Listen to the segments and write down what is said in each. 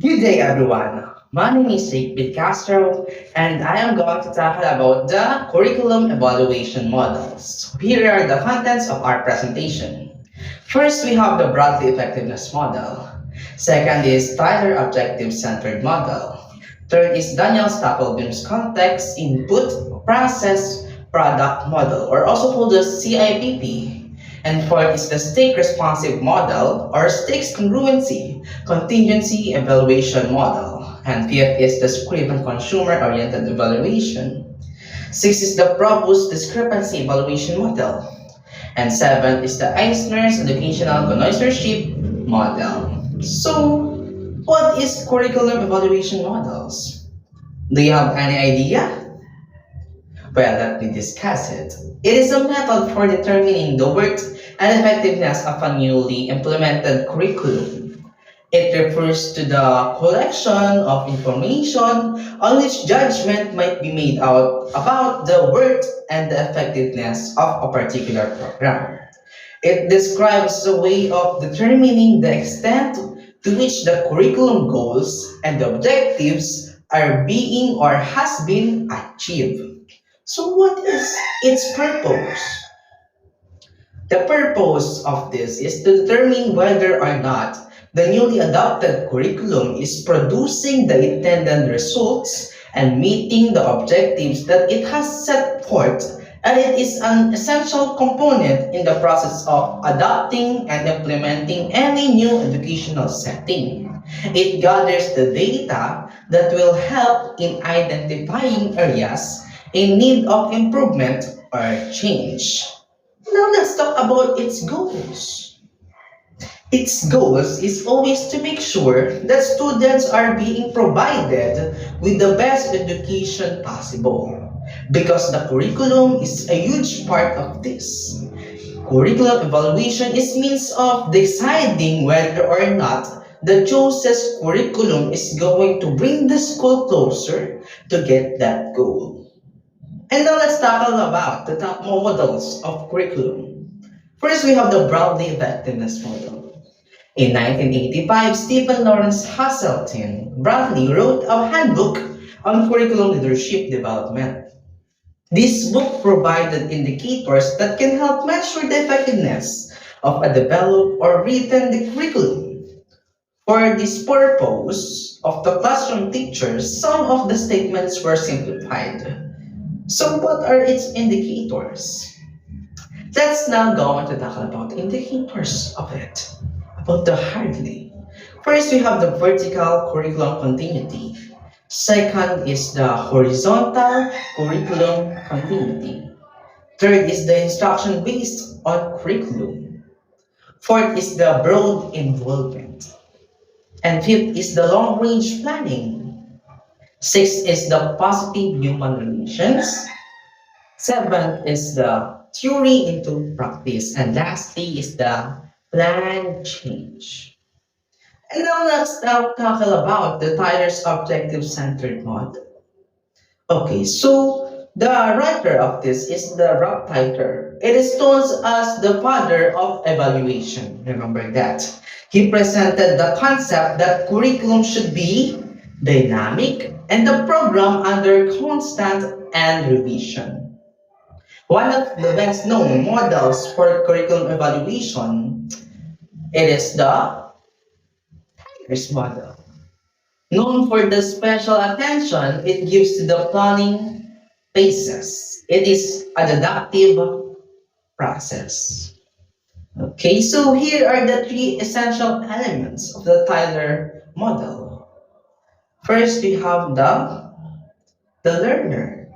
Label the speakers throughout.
Speaker 1: Good day, everyone. My name is Jake Castro, and I am going to tackle about the curriculum evaluation models. Here are the contents of our presentation. First, we have the Bradley Effectiveness Model. Second is Tyler Objective-Centered Model. Third is Daniel Staplebeam's Context Input Process Product Model, or also called the CIPP. And fourth is the Stake Responsive Model, or Stakes Congruency Contingency Evaluation Model. And fifth is the Scriven Consumer Oriented Evaluation. Sixth is the Probus Discrepancy Evaluation Model. And seventh is the Eisner's Educational Connoisseurship Model. So, what is curriculum evaluation models? Do you have any idea? Well, let me discuss it. It is a method for determining the worth and effectiveness of a newly implemented curriculum. It refers to the collection of information on which judgment might be made out about the worth and the effectiveness of a particular program. It describes a way of determining the extent to which the curriculum goals and the objectives are being or has been achieved. So what is its purpose? The purpose of this is to determine whether or not the newly adopted curriculum is producing the intended results and meeting the objectives that it has set forth, and it is an essential component in the process of adopting and implementing any new educational setting. It gathers the data that will help in identifying areas in need of improvement or change. Now let's talk about its goals. Its goals is always to make sure that students are being provided with the best education possible. Because the curriculum is a huge part of this. Curriculum evaluation is means of deciding whether or not the chosen curriculum is going to bring the school closer to get that goal. And now let's tackle about the top models of curriculum. First, we have the Broadly Effectiveness Model. In 1985, Stephen Lawrence Hasseltine Bradley wrote a handbook on curriculum leadership development. This book provided indicators that can help measure the effectiveness of a developed or written curriculum. For this purpose of the classroom teachers, some of the statements were simplified. So what are its indicators? Let's now go on to talk about indicators of it, about the hardly. First, we have the vertical curriculum continuity. Second is the horizontal curriculum continuity. Third is the instruction based on curriculum. Fourth is the broad involvement. And fifth is the long range planning. Sixth is the positive human relations. Seventh is the theory into practice. And lastly is the plan change. And now let's now tackle about the Tyler's objective-centered model. Okay, so the writer of this is the Rob Tyler. It is known as the father of evaluation. Remember that. He presented the concept that curriculum should be dynamic and the program under constant and revision. One of the best known models for curriculum evaluation, it is the Tyler's model. Known for the special attention it gives to the planning phases. It is a deductive process. Okay, so here are the three essential elements of the Tyler model. First, we have the learner.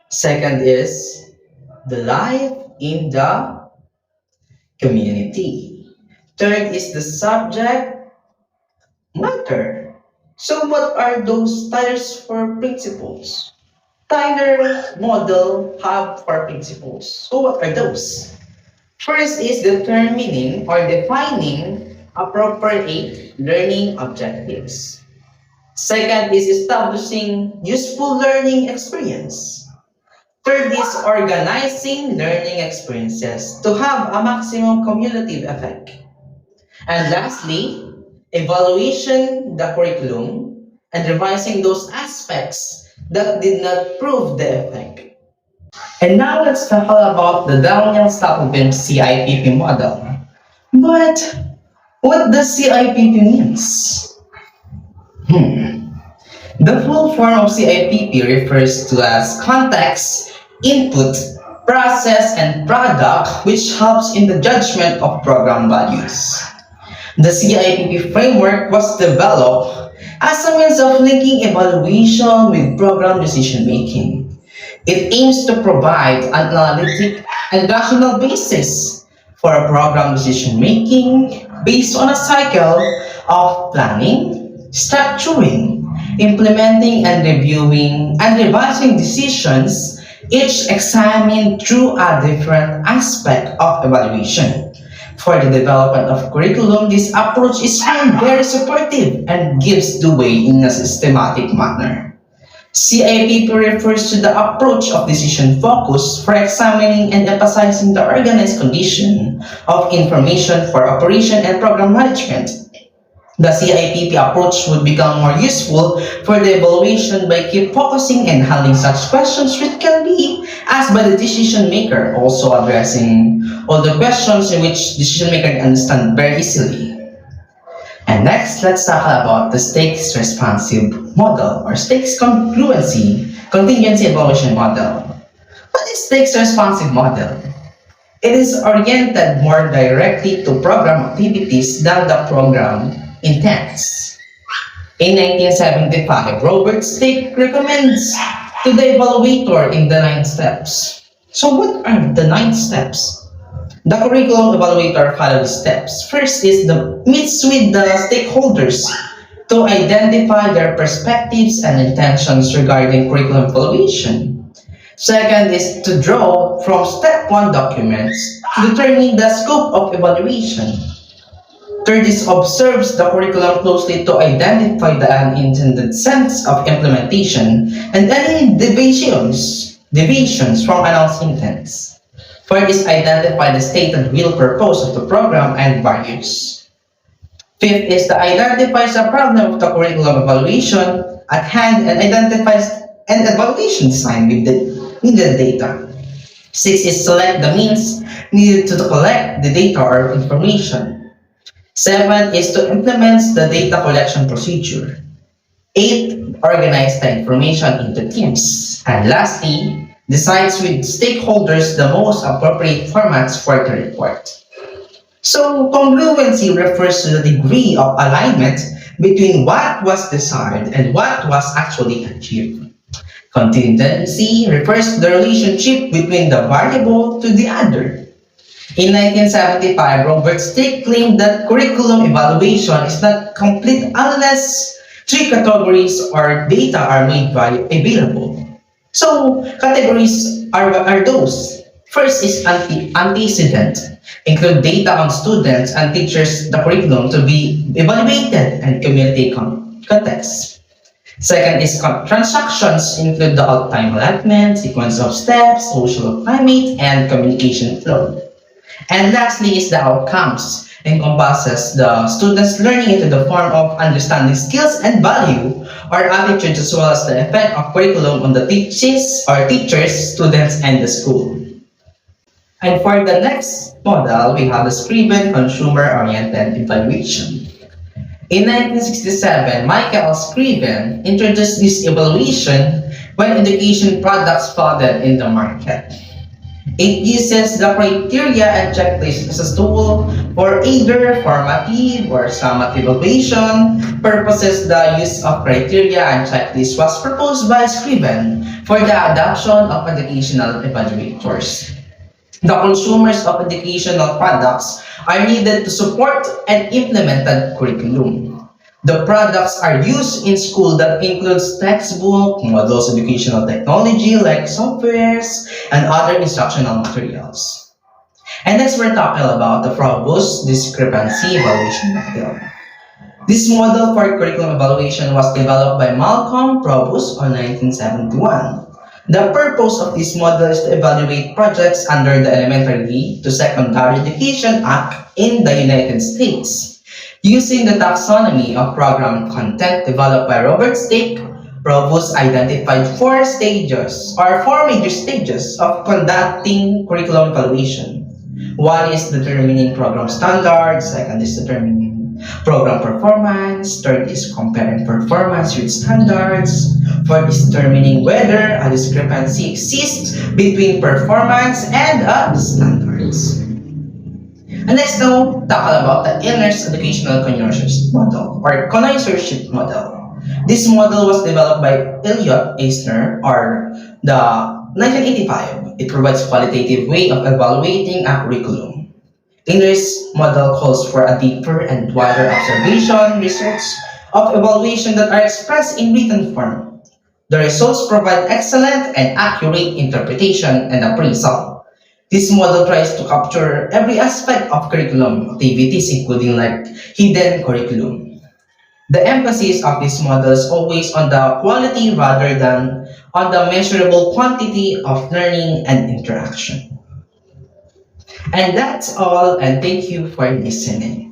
Speaker 1: Second is the life in the community. Third is the subject matter. So what are those Tyler's four principles? Tyler model have four principles. So what are those? First is determining or defining appropriate learning objectives. Second is establishing useful learning experience. Third is organizing learning experiences to have a maximum cumulative effect. And lastly evaluation the curriculum, and revising those aspects that did not prove the effect. And now let's talk about the Daniel Stapleton CIPP model. But what does CIPP means? The full form of CIPP refers to as context, input, process, and product, which helps in the judgment of program values. The CIPP framework was developed as a means of linking evaluation with program decision making. It aims to provide an analytic and rational basis for a program decision making based on a cycle of planning, structuring, implementing and reviewing and revising decisions, each examined through a different aspect of evaluation. For the development of curriculum, this approach is found very supportive and gives the way in a systematic manner. CIPP refers to the approach of decision focus for examining and emphasizing the organized condition of information for operation and program management. The CIPP approach would become more useful for the evaluation by keep focusing and handling such questions which can be asked by the decision maker, also addressing all the questions in which decision maker can understand very easily. And next, let's talk about the stakes responsive model or stakes contingency evaluation model. What is stakes responsive model? It is oriented more directly to program activities than the program intents. In 1975, Robert Stake recommends to the evaluator in the 9 steps. So what are the 9 steps? The curriculum evaluator follows steps. First is the meets with the stakeholders to identify their perspectives and intentions regarding curriculum evaluation. Second is to draw from step 1 documents to determine the scope of evaluation. Third is observes the curriculum closely to identify the unintended sense of implementation and any deviations from announced intents. Fourth is identify the stated real purpose of the program and values. Fifth is to identify the problem of the curriculum evaluation at hand and identifies an evaluation design with the needed data. Sixth is select the means needed to collect the data or information. Seventh is to implement the data collection procedure. Eighth, organize the information into teams. And lastly, decides with stakeholders the most appropriate formats for the report. So, congruency refers to the degree of alignment between what was desired and what was actually achieved. Contingency refers to the relationship between the variable to the other. In 1975, Robert Stake claimed that curriculum evaluation is not complete unless 3 categories or data are made available. So, categories are those. First is antecedent. Include data on students and teachers the curriculum to be evaluated and community context. Second is transactions. Include the time allotment, sequence of steps, social climate, and communication flow. And lastly is the outcomes. Encompasses the students' learning into the form of understanding skills and value or attitudes as well as the effect of curriculum on the teachers, students, and the school. And for the next model, we have the Scriven consumer-oriented evaluation. In 1967, Michael Scriven introduced this evaluation when education products flooded in the market. It uses the criteria and checklist as a tool for either formative or summative evaluation purposes. The use of criteria and checklist was proposed by Scriven for the adoption of educational evaluators. The consumers of educational products are needed to support and implement the curriculum. The products are used in school that includes textbook, models, educational technology like softwares, and other instructional materials. And next we're talking about the Froebus discrepancy evaluation model. This model for curriculum evaluation was developed by Malcolm Froebus in 1971. The purpose of this model is to evaluate projects under the Elementary to Secondary Education Act in the United States, Using the taxonomy of program content developed by Robert Stake, Provost identified four major stages of conducting curriculum evaluation. One is determining program standards, second is determining program performance, third is comparing performance with standards, fourth is determining whether a discrepancy exists between performance and standards. And let's now tackle about the Illner's Educational Connoisseurship Model or Connoisseurship Model. This model was developed by Elliot Eisner or the 1985. It provides a qualitative way of evaluating a curriculum. Illner's model calls for a deeper and wider observation results of evaluation that are expressed in written form. The results provide excellent and accurate interpretation and appraisal. This model tries to capture every aspect of curriculum activities, including like hidden curriculum. The emphasis of this model is always on the quality rather than on the measurable quantity of learning and interaction. And that's all, and thank you for listening.